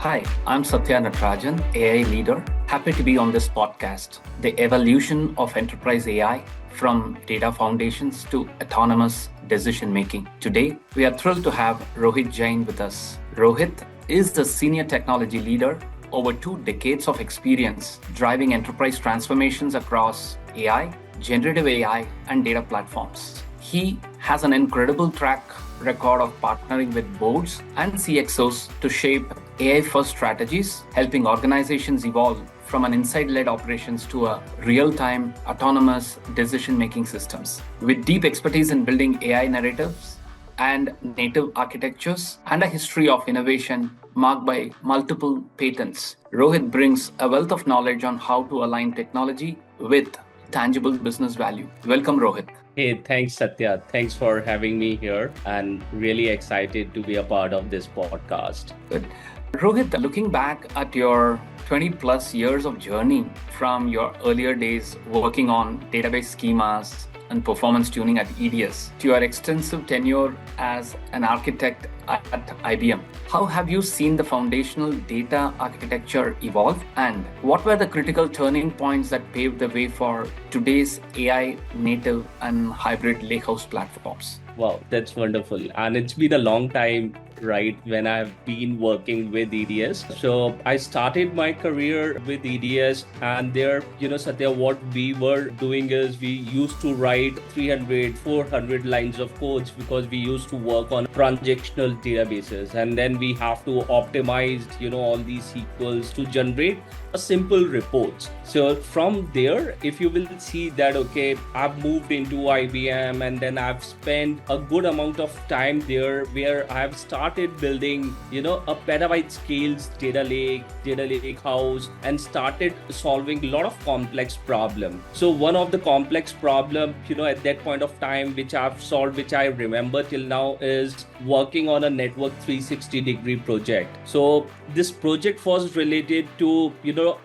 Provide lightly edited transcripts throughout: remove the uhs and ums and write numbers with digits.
Hi, I'm Satya Natrajan, AI leader. Happy to be on this podcast. The evolution of enterprise AI from data foundations to autonomous decision making. Today, we are thrilled to have Rohit Jain with us. Rohit is the senior technology leader, over 2 decades of experience driving enterprise transformations across AI, generative AI, and data platforms. He has an incredible track record of partnering with boards and CXOs to shape AI-first strategies, helping organizations evolve from an inside-led operations to a real-time autonomous decision-making systems. With deep expertise in building AI narratives and native architectures and a history of innovation marked by multiple patents, Rohit brings a wealth of knowledge on how to align technology with tangible business value. Welcome, Rohit. Hey, thanks, Satya. Thanks for having me here, and really excited to be a part of this podcast. Good. Rohit, looking back at your 20 plus years of journey from your earlier days working on database schemas and performance tuning at EDS to your extensive tenure as an architect at IBM, how have you seen the foundational data architecture evolve? And what were the critical turning points that paved the way for today's AI native and hybrid lakehouse platforms? Wow, that's wonderful. And it's been a long time, right, when I've been working with EDS. So I started my career with EDS, and there, Satya, what we were doing is we used to write 300, 400 lines of codes because we used to work on transactional databases. And then we have to optimize, all these SQLs to generate a simple reports. So from there, if you will see that, okay, I've moved into IBM, and then I've spent a good amount of time there where I've started building, a petabyte-scale data lake house, and started solving a lot of complex problems. So one of the complex problem, at that point of time, which I've solved, which I remember till now, is working on a network 360-degree project. So this project was related to,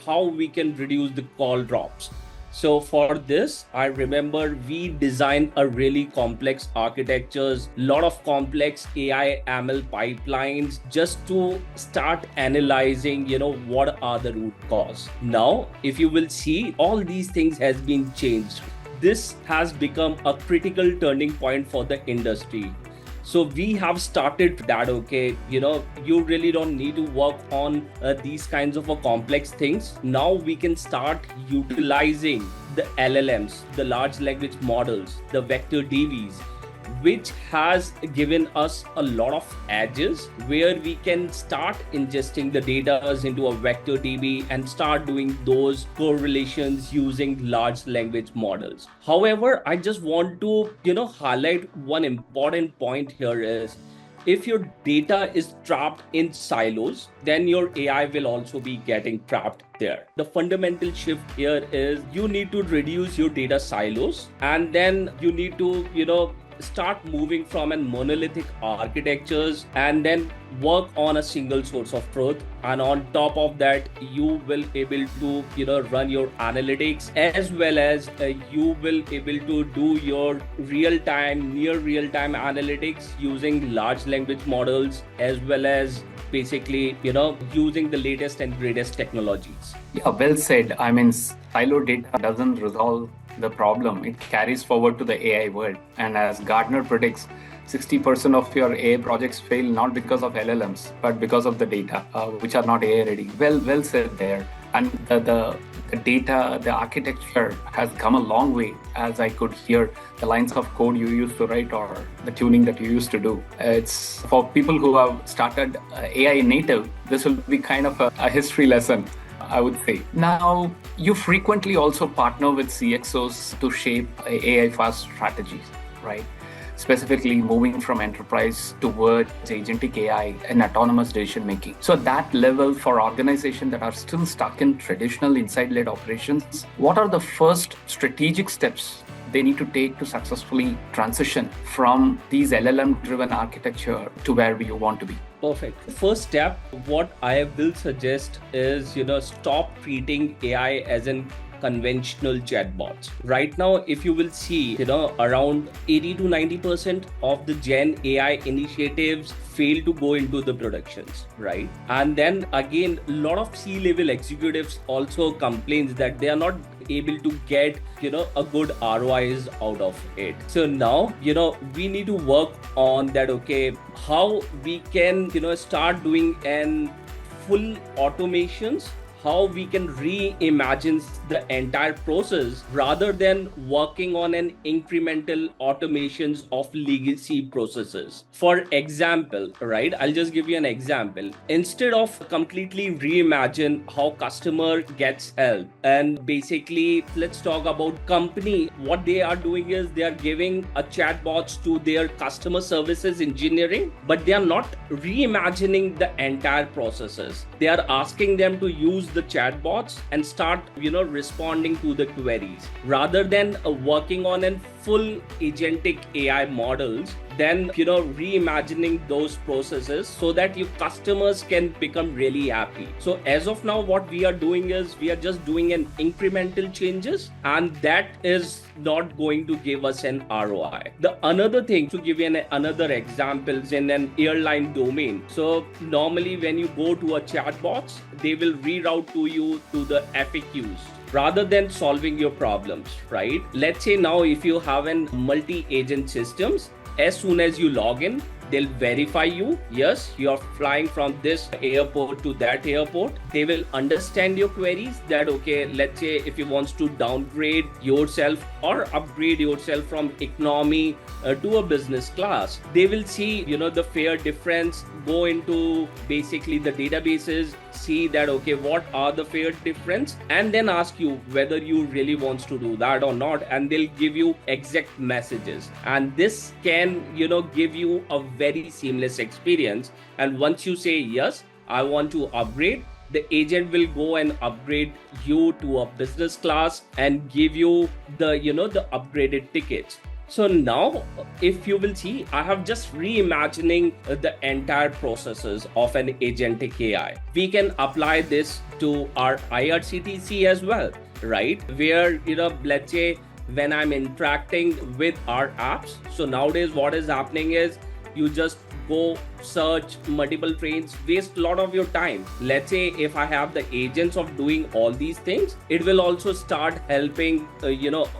how we can reduce the call drops. So for this, I remember we designed a really complex architectures, lot of complex AI ML pipelines just to start analyzing, what are the root cause. Now, if you will see, all these things has been changed. This has become a critical turning point for the industry. So we have started that, okay, you really don't need to work on these kinds of complex things. Now we can start utilizing the LLMs, the large language models, the vector DBs, which has given us a lot of edges where we can start ingesting the data into a vector DB and start doing those correlations using large language models. However, I just want to, highlight one important point here is, if your data is trapped in silos, then your AI will also be getting trapped there. The fundamental shift here is you need to reduce your data silos, and then you need to, start moving from a monolithic architectures and then work on a single source of truth. And on top of that, you will able to run your analytics, as well as you will able to do your near real-time analytics using large language models, as well as basically using the latest and greatest technologies. Yeah, well said. I mean, silo data doesn't resolve the problem. It carries forward to the AI world. And as Gartner predicts, 60% of your AI projects fail not because of LLMs, but because of the data, which are not AI ready. Well said there. And the data, the architecture has come a long way, as I could hear the lines of code you used to write or the tuning that you used to do. It's for people who have started AI native, this will be kind of a history lesson, I would say. Now, you frequently also partner with CXOs to shape AI-fast strategies, right? Specifically moving from enterprise towards agentic AI and autonomous decision making. So at that level, for organizations that are still stuck in traditional inside-led operations, what are the first strategic steps they need to take to successfully transition from these LLM-driven architecture to where you want to be? Perfect. First step, what I will suggest is, stop treating AI as an conventional chatbots. Right now, if you will see, around 80 to 90% of the Gen AI initiatives fail to go into the productions, right? And then again, a lot of C-level executives also complains that they are not able to get, a good ROIs out of it. So now, we need to work on that. Okay, how we can, start doing an full automations, how we can reimagine the entire process rather than working on an incremental automations of legacy processes. For example, right, I'll just give you an example. Instead of completely reimagine how customer gets help, and basically let's talk about company, what they are doing is they are giving a chatbots to their customer services engineering, but they are not reimagining the entire processes. They are asking them to use the chatbots and start, responding to the queries rather than working on a full agentic AI models, then reimagining those processes so that your customers can become really happy. So as of now, what we are doing is we are just doing an incremental changes, and that is not going to give us an ROI. The another thing, to give you another examples in an airline domain. So normally when you go to a chatbots, they will reroute to you to the FAQs rather than solving your problems, right? Let's say now if you have an multi-agent systems, as soon as you log in, they'll verify you. Yes, you are flying from this airport to that airport. They will understand your queries that, okay, let's say if you want to downgrade yourself or upgrade yourself from economy to a business class, they will see, the fare difference, go into basically the databases, see that, okay, what are the fare difference, and then ask you whether you really wants to do that or not, and they'll give you exact messages. And this can, give you a very seamless experience. And once you say, yes, I want to upgrade, the agent will go and upgrade you to a business class and give you the, the upgraded tickets. So now, if you will see, I have just reimagining the entire processes of an agentic AI. We can apply this to our IRCTC as well, right? Where, let's say when I'm interacting with our apps. So nowadays, what is happening is you just go search multiple trains, waste a lot of your time. Let's say if I have the agents of doing all these things, it will also start helping,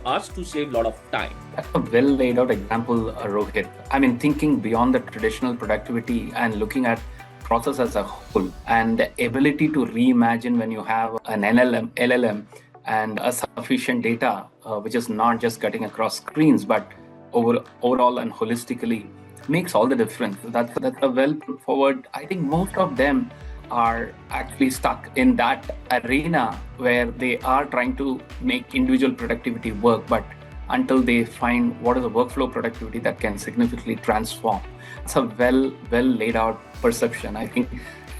us to save a lot of time. That's a well laid out example, Rohit. I mean, thinking beyond the traditional productivity and looking at process as a whole, and the ability to reimagine when you have an LLM and a sufficient data, which is not just cutting across screens, but overall and holistically, makes all the difference. That's a well put forward. I think most of them are actually stuck in that arena where they are trying to make individual productivity work, but until they find what is a workflow productivity that can significantly transform. It's a well laid out perception. I think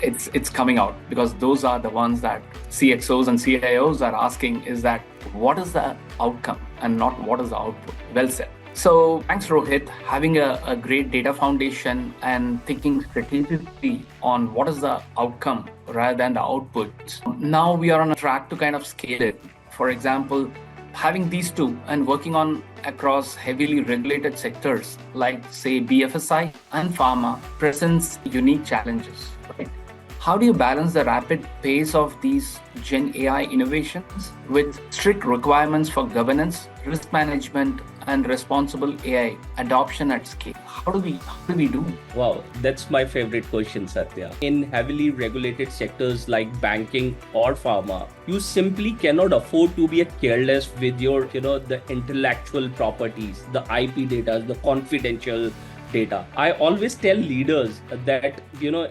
it's coming out because those are the ones that CXOs and CIOs are asking, is that what is the outcome and not what is the output? Well said. So thanks, Rohit, having a great data foundation and thinking strategically on what is the outcome rather than the output. Now we are on a track to kind of scale it. For example, having these two and working on across heavily regulated sectors like, say, BFSI and pharma presents unique challenges, right? How do you balance the rapid pace of these Gen AI innovations with strict requirements for governance, risk management, and responsible AI adoption at scale? How do we do? Wow, that's my favorite question, Satya. In heavily regulated sectors like banking or pharma, you simply cannot afford to be careless with your, the intellectual properties, the IP data, the confidential data. I always tell leaders that,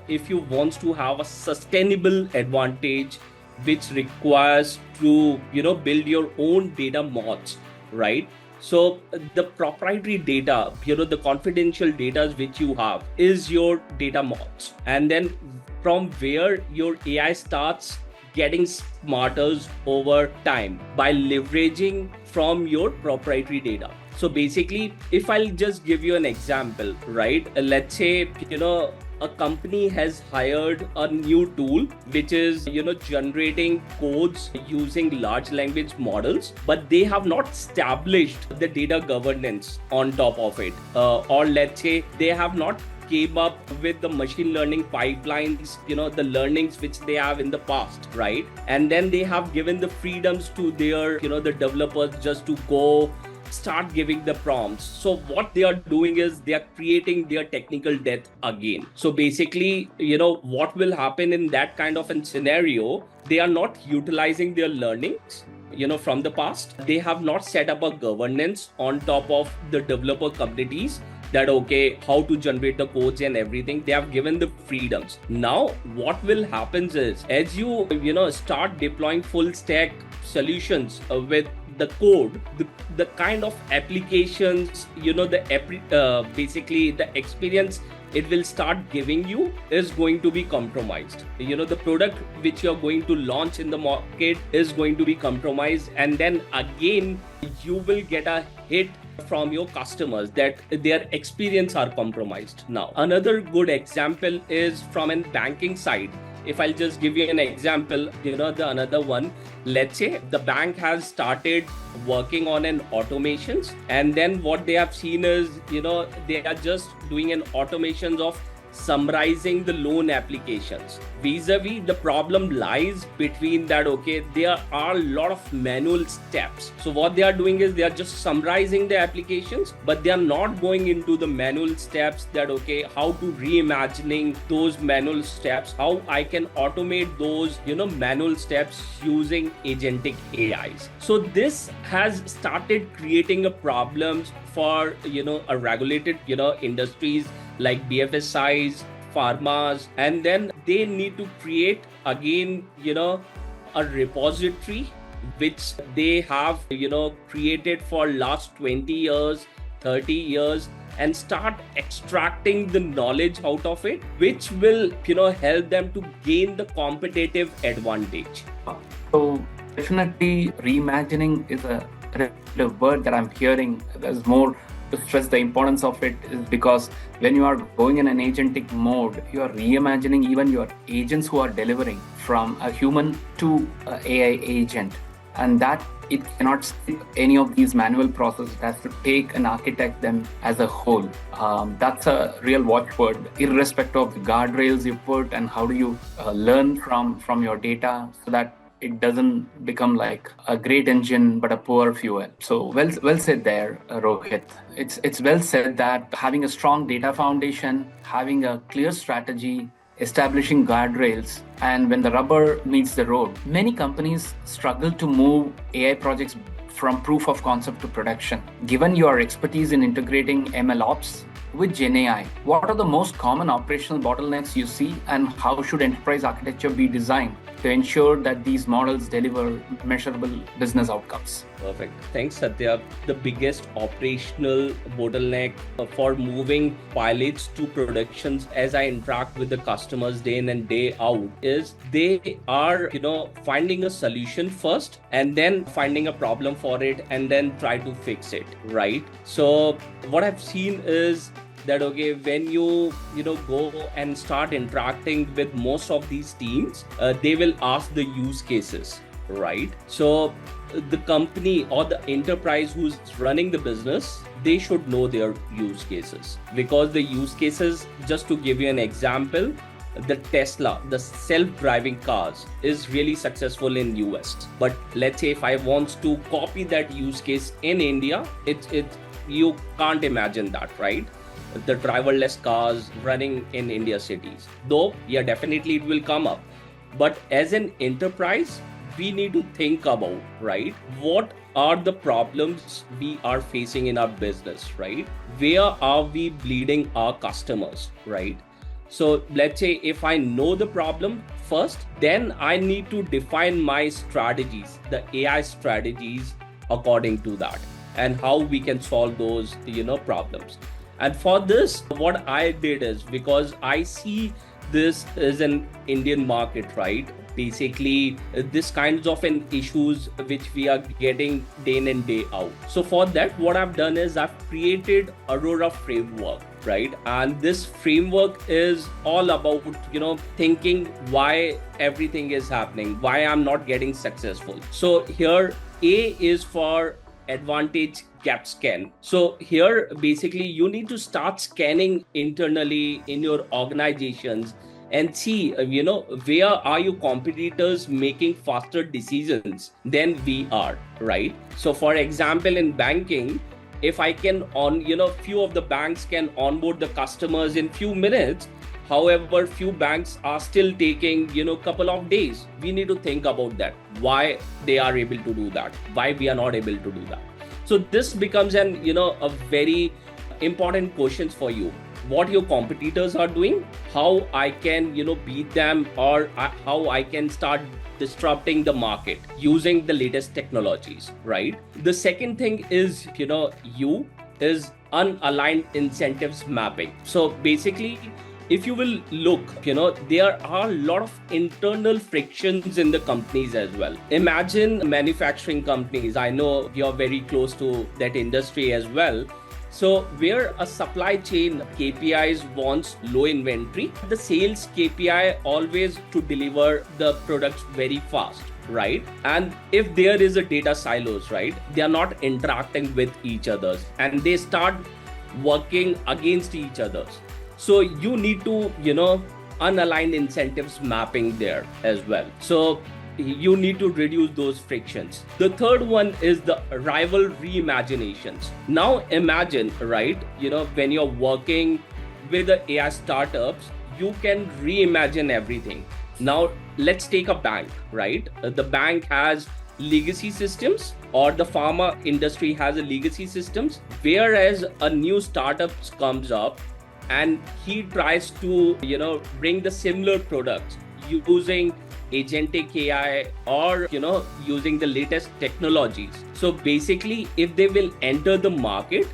if you want to have a sustainable advantage, which requires to, build your own data moats, right? So the proprietary data, the confidential data which you have is your data moats. And then from where your AI starts getting smarter over time by leveraging from your proprietary data. So basically, if I'll just give you an example, right? Let's say, a company has hired a new tool which is generating codes using large language models, but they have not established the data governance on top of it, or let's say they have not came up with the machine learning pipelines, the learnings which they have in the past, right? And then they have given the freedoms to their the developers just to go start giving the prompts. So what they are doing is they are creating their technical debt again. So basically, what will happen in that kind of a scenario, they are not utilizing their learnings from the past. They have not set up a governance on top of the developer communities that okay, how to generate the codes and everything. They have given the freedoms. Now what will happen is, as you start deploying full stack solutions with the code, the kind of applications, basically the experience it will start giving you is going to be compromised. The product which you're going to launch in the market is going to be compromised, and then again you will get a hit from your customers that their experience are compromised. Now another good example is from an banking side. If I'll just give you an example, the another one, let's say the bank has started working on an automations, and then what they have seen is, they are just doing an automations of summarizing the loan applications. Vis-a-vis, the problem lies between that, okay, there are a lot of manual steps. So what they are doing is they are just summarizing the applications, but they are not going into the manual steps that, okay, how to reimagining those manual steps, how I can automate those, manual steps using agentic AIs. So this has started creating a problems for, a regulated, industries like BFSIs, pharmas, and then they need to create again, a repository which they have, created for last 20 years, 30 years, and start extracting the knowledge out of it, which will, help them to gain the competitive advantage. So definitely reimagining is the word that I'm hearing. There's more to stress the importance of it, is because when you are going in an agentic mode, you are reimagining even your agents who are delivering from a human to an AI agent, and that it cannot skip any of these manual processes. It has to take and architect them as a whole. That's a real watchword, irrespective of the guardrails you put and how do you learn from your data, so that it doesn't become like a great engine but a poor fuel. So well said there, Rohit. It's well said that having a strong data foundation, having a clear strategy, establishing guardrails, and when the rubber meets the road, many companies struggle to move AI projects from proof of concept to production. Given your expertise in integrating MLOps with GenAI, what are the most common operational bottlenecks you see, and how should enterprise architecture be designed to ensure that these models deliver measurable business outcomes? Perfect. Thanks, Satya. The biggest operational bottleneck for moving pilots to productions, as I interact with the customers day in and day out, is they are, finding a solution first and then finding a problem for it and then try to fix it, right? So what I've seen is that, okay, when you go and start interacting with most of these teams, they will ask the use cases, right? So the company or the enterprise who's running the business, they should know their use cases, because the use cases, just to give you an example, the Tesla, the self-driving cars, is really successful in US. But let's say if I want to copy that use case in India, you can't imagine that, right? The driverless cars running in India cities. Though, yeah, definitely it will come up. But as an enterprise, we need to think about, right, what are the problems we are facing in our business, right? Where are we bleeding our customers, right? So let's say if I know the problem first, then I need to define my strategies, the AI strategies according to that, and how we can solve those, problems. And for this, what I did is, because I see this is an Indian market, right? Basically, this kinds of an issues which we are getting day in and day out. So for that, what I've done is I've created Aurora framework. right? And this framework is all about, thinking why everything is happening, why I'm not getting successful. So here A is for advantage gap scan. So here basically you need to start scanning internally in your organizations and see, where are your competitors making faster decisions than we are, right? So for example, in banking, if I can few of the banks can onboard the customers in few minutes. However, few banks are still taking, couple of days. We need to think about that. Why they are able to do that? Why we are not able to do that? So this becomes a very important questions for you. What your competitors are doing, how I can, beat them, or how I can start disrupting the market using the latest technologies, right? The second thing is, is unaligned incentives mapping. So basically, if you will look, there are a lot of internal frictions in the companies as well. Imagine manufacturing companies. I know you're very close to that industry as well. So where a supply chain KPIs wants low inventory, the sales KPI always to deliver the products very fast, right? And if there is a data silos, right, they are not interacting with each other and they start working against each other. So you need to, unaligned incentives mapping there as well. So you need to reduce those frictions. The third one is the rival reimaginations. Now imagine, right, when you're working with the AI startups, you can reimagine everything. Now let's take a bank, right? The bank has legacy systems, or the pharma industry has a legacy systems, whereas a new startup comes up and he tries to, bring the similar products using Agentic AI or, using the latest technologies. So basically, if they will enter the market,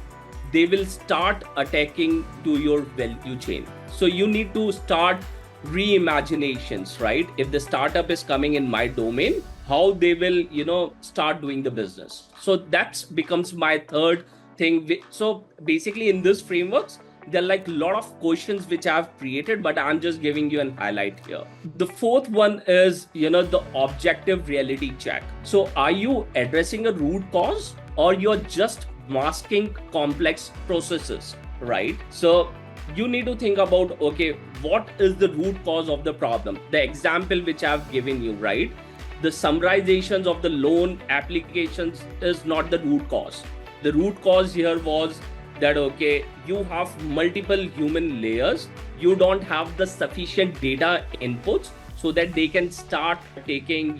they will start attacking to your value chain. So you need to start reimaginations, right? If the startup is coming in my domain, how they will, start doing the business. So that becomes my third thing. So basically in this frameworks, there are like a lot of questions which I've created, but I'm just giving you an highlight here. The fourth one is, the objective reality check. So are you addressing a root cause, or you're just masking complex processes, right? So you need to think about, okay, what is the root cause of the problem? The example which I've given you, right? The summarizations of the loan applications is not the root cause. The root cause here was that, okay, you have multiple human layers, you don't have the sufficient data inputs so that they can start taking,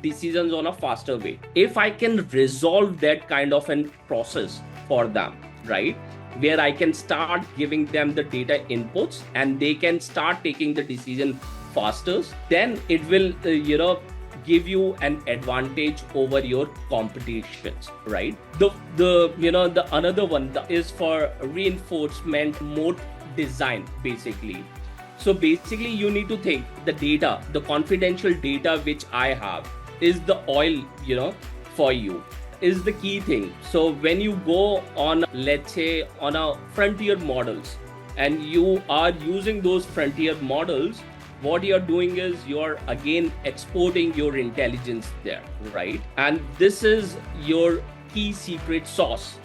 decisions on a faster way. If I can resolve that kind of a process for them, right, where I can start giving them the data inputs and they can start taking the decision faster, then it will, give you an advantage over your competitions, right? The another one is for reinforcement moat design, basically. So basically you need to think the data, the confidential data which I have is the oil, for you, is the key thing. So when you go on, let's say, on a frontier models and you are using those frontier models, what you're doing is you're again exporting your intelligence there, right? And this is your key secret sauce,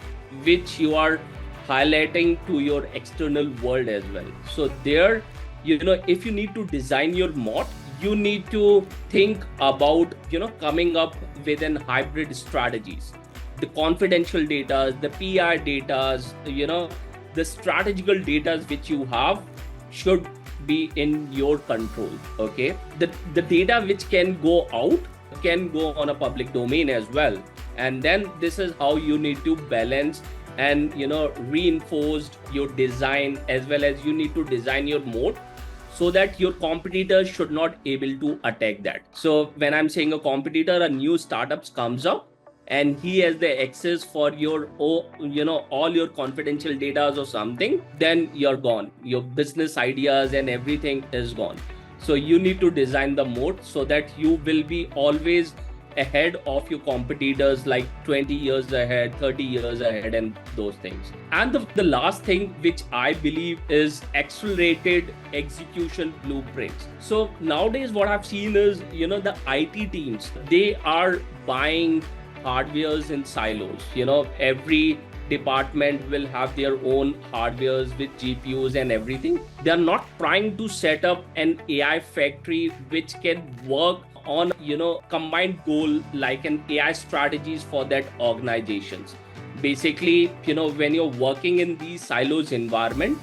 which you are highlighting to your external world as well. So there, if you need to design your moat, you need to think about, coming up with an hybrid strategies. The confidential data, the PI data, the strategical data which you have should be in your control. Okay, the data which can go out can go on a public domain as well, and then this is how you need to balance and reinforce your design, as well as you need to design your moat so that your competitors should not able to attack that. So when I'm saying a competitor, a new startups comes up and he has the access for your all your confidential data or something, then you're gone. Your business ideas and everything is gone. So you need to design the moat so that you will be always ahead of your competitors, like 20 years ahead, 30 years ahead, and those things. And the last thing, which I believe, is accelerated execution blueprints. So nowadays what I've seen is, the IT teams, they are buying hardwares in silos. Every department will have their own hardwares with GPUs and everything. They are not trying to set up an AI factory which can work on, combined goal like an AI strategies for that organizations. Basically, when you're working in these silos environment,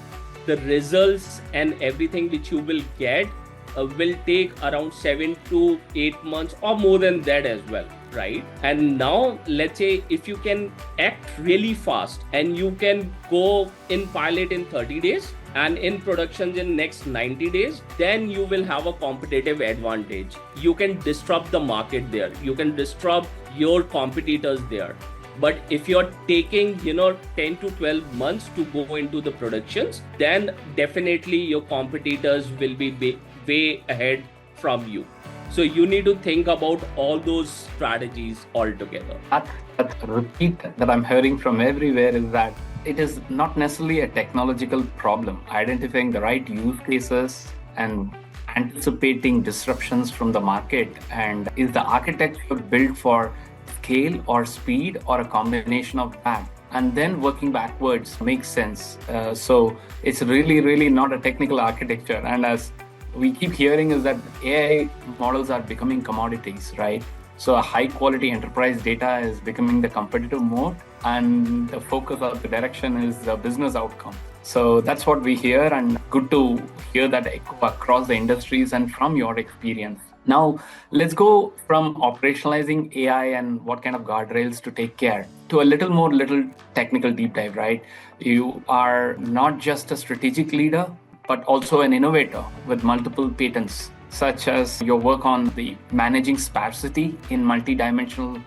the results and everything which you will get will take around 7 to 8 months or more than that as well, right? And now let's say if you can act really fast and you can go in pilot in 30 days and in productions in next 90 days, then you will have a competitive advantage. You can disrupt the market there. You can disrupt your competitors there. But if you're taking, 10 to 12 months to go into the productions, then definitely your competitors will be way ahead from you. So you need to think about all those strategies altogether. That repeat that I'm hearing from everywhere is that it is not necessarily a technological problem. Identifying the right use cases and anticipating disruptions from the market, and is the architecture built for scale or speed or a combination of that, and then working backwards makes sense. So it's really not a technical architecture. And as we keep hearing is that AI models are becoming commodities, right? So a high quality enterprise data is becoming the competitive mode, and the focus of the direction is the business outcome. So that's what we hear, and good to hear that echo across the industries and from your experience. Now, let's go from operationalizing AI and what kind of guardrails to take care to a little technical deep dive, right? You are not just a strategic leader, but also an innovator with multiple patents, such as your work on the managing sparsity in multi-dimensional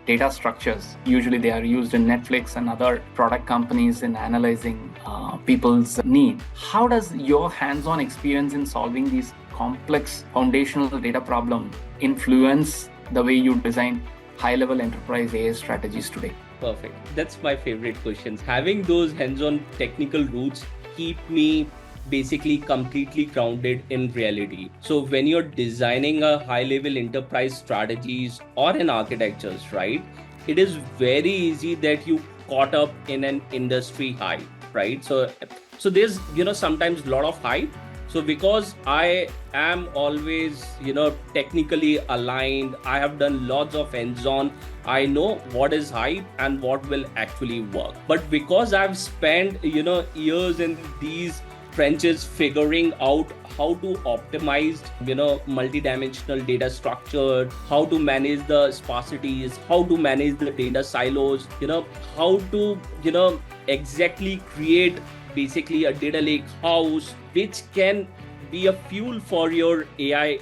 data structures. Usually they are used in Netflix and other product companies in analyzing people's need. How does your hands-on experience in solving these complex foundational data problems influence the way you design high-level enterprise AI strategies today? Perfect. That's my favorite questions. Having those hands-on technical roots keep me basically completely grounded in reality. So when you're designing a high-level enterprise strategies or an architectures, right, it is very easy that you caught up in an industry hype, right? So there's, sometimes a lot of hype. So because I am always, technically aligned, I have done lots of hands-on, I know what is hype and what will actually work. But because I've spent, years in these trenches figuring out how to optimize, multi-dimensional data structure, how to manage the sparsities, how to manage the data silos, how to, exactly create basically a data lake house, which can be a fuel for your AI,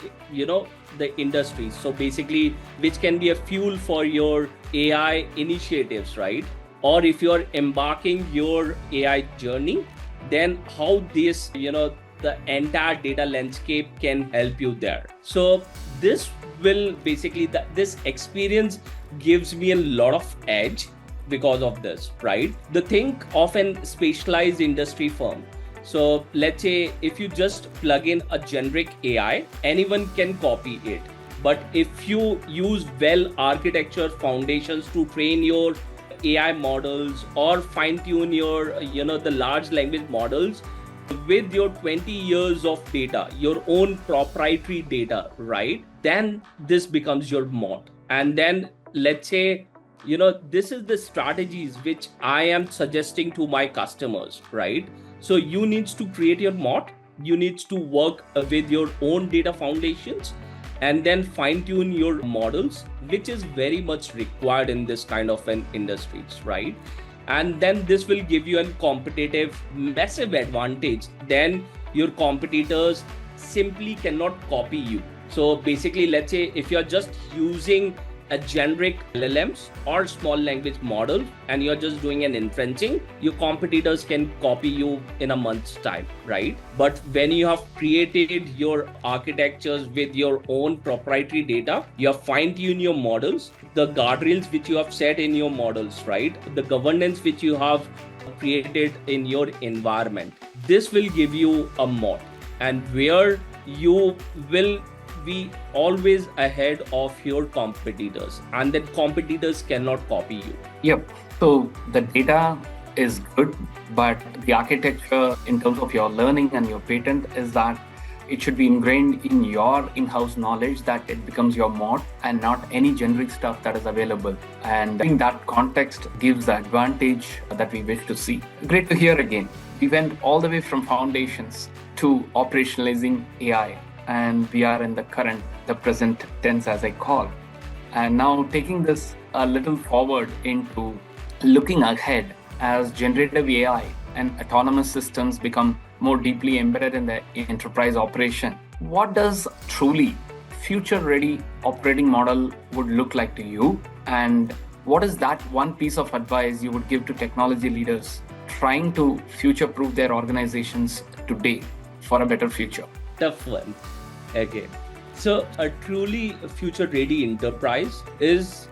the industry. So basically, which can be a fuel for your AI initiatives, right? Or if you're embarking your AI journey, then how this, the entire data landscape can help you there. So this will basically, this experience gives me a lot of edge because of this, right? The think of an specialized industry firm. So let's say if you just plug in a generic AI, anyone can copy it. But if you use well architecture foundations to train your AI models or fine tune your, the large language models with your 20 years of data, your own proprietary data, right? Then this becomes your moat. And then let's say, this is the strategies which I am suggesting to my customers, right? So you need to create your moat. You need to work with your own data foundations and then fine tune your models, which is very much required in this kind of an industries, right? And then this will give you a competitive massive advantage. Then your competitors simply cannot copy you. So basically, let's say if you're just using a generic LLMs or small language model and you're just doing an inferencing, your competitors can copy you in a month's time, right? But when you have created your architectures with your own proprietary data, you have fine-tuned your models, the guardrails which you have set in your models, right? The governance which you have created in your environment. This will give you a moat, and where you will be always ahead of your competitors, and that competitors cannot copy you. Yep. So the data is good, but the architecture in terms of your learning and your patent is that it should be ingrained in your in-house knowledge, that it becomes your moat and not any generic stuff that is available. And I think that context gives the advantage that we wish to see. Great to hear again. We went all the way from foundations to operationalizing AI, and we are in the present tense, as I call. And now taking this a little forward into looking ahead as generative AI and autonomous systems become more deeply embedded in the enterprise operation. What does truly future-ready operating model would look like to you? And what is that one piece of advice you would give to technology leaders trying to future-proof their organizations today for a better future? Tough one. Okay. So a truly future-ready enterprise is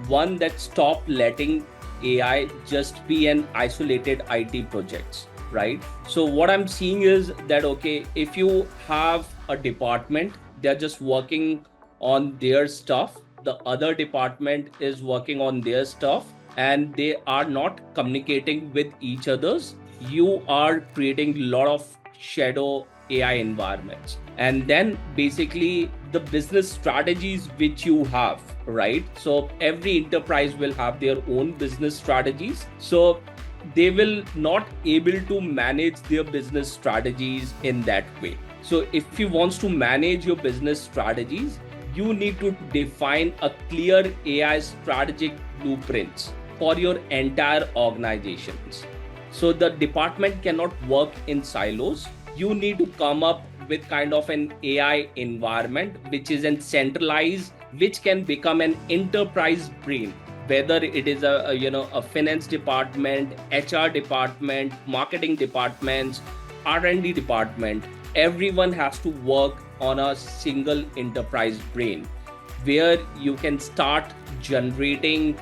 one that stops letting AI just be an isolated IT project, right? So what I'm seeing is that, okay, if you have a department, they're just working on their stuff, the other department is working on their stuff, and they are not communicating with each others, you are creating a lot of shadow AI environments. And then basically the business strategies which you have, right? So every enterprise will have their own business strategies. So they will not able to manage their business strategies in that way. So if you want to manage your business strategies, you need to define a clear AI strategic blueprints for your entire organizations. So the department cannot work in silos. You need to come up with kind of an AI environment which is centralized, which can become an enterprise brain, whether it is a finance department, HR department, marketing departments, R&D department. Everyone has to work on a single enterprise brain where you can start generating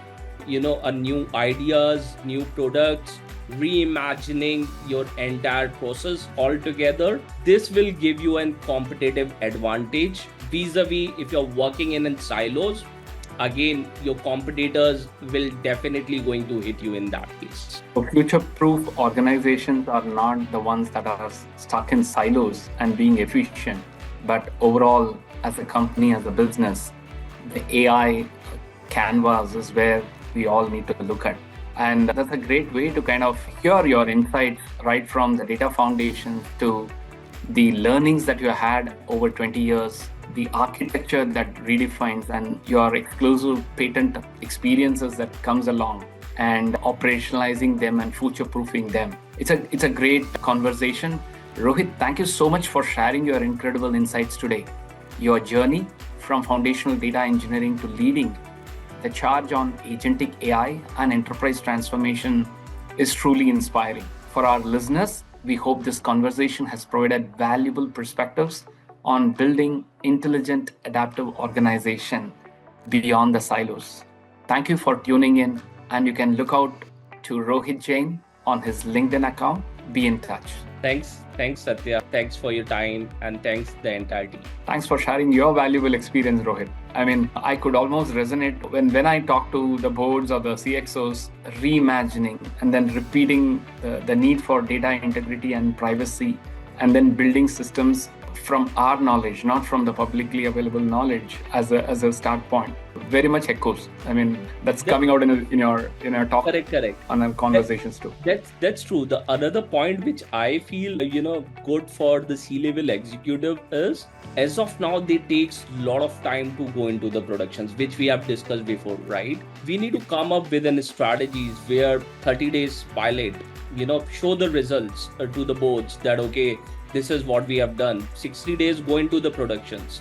a new ideas, new products, reimagining your entire process altogether. This will give you a competitive advantage vis-a-vis if you're working in silos. Again, your competitors will definitely going to hit you in that case. So future-proof organizations are not the ones that are stuck in silos and being efficient, but overall, as a company, as a business, the AI canvas is where we all need to look at. And that's a great way to kind of hear your insights right from the data foundation to the learnings that you had over 20 years, the architecture that redefines and your exclusive patent experiences that comes along, and operationalizing them and future-proofing them. It's a great conversation. Rohit, thank you so much for sharing your incredible insights today. Your journey from foundational data engineering to leading the charge on agentic AI and enterprise transformation is truly inspiring. For our listeners, we hope this conversation has provided valuable perspectives on building intelligent, adaptive organization beyond the silos. Thank you for tuning in, and you can look out to Rohit Jain on his LinkedIn account. Be in touch. Thanks, Satya. Thanks for your time, and thanks the entire team. Thanks for sharing your valuable experience, Rohit. I mean, I could almost resonate when I talk to the boards or the CXOs, reimagining and then repeating the need for data integrity and privacy, and then building systems from our knowledge, not from the publicly available knowledge as a start point. Very much echoes. I mean, that's coming out in your talk. Correct. On our conversations too. That's true. The another point which I feel good for the C-level executive is, as of now, they takes a lot of time to go into the productions, which we have discussed before, right? We need to come up with an strategies where 30 days pilot, show the results to the boards that, okay, this is what we have done. 60 days go into the productions.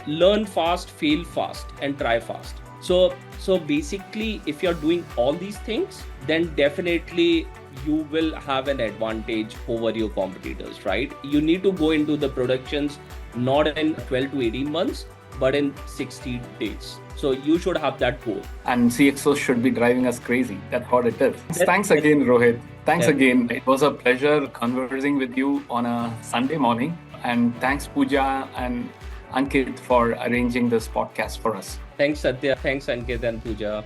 Learn fast, fail fast, and try fast. So basically, if you're doing all these things, then definitely you will have an advantage over your competitors, right? You need to go into the productions not in 12 to 18 months, but in 60 days. So you should have that goal. And CXOs should be driving us crazy. That's what it is. That- Thanks again, Rohit. Thanks Yeah. again. It was a pleasure conversing with you on a Sunday morning. And thanks, Pooja and Ankit, for arranging this podcast for us. Thanks, Satya. Thanks, Ankit and Pooja.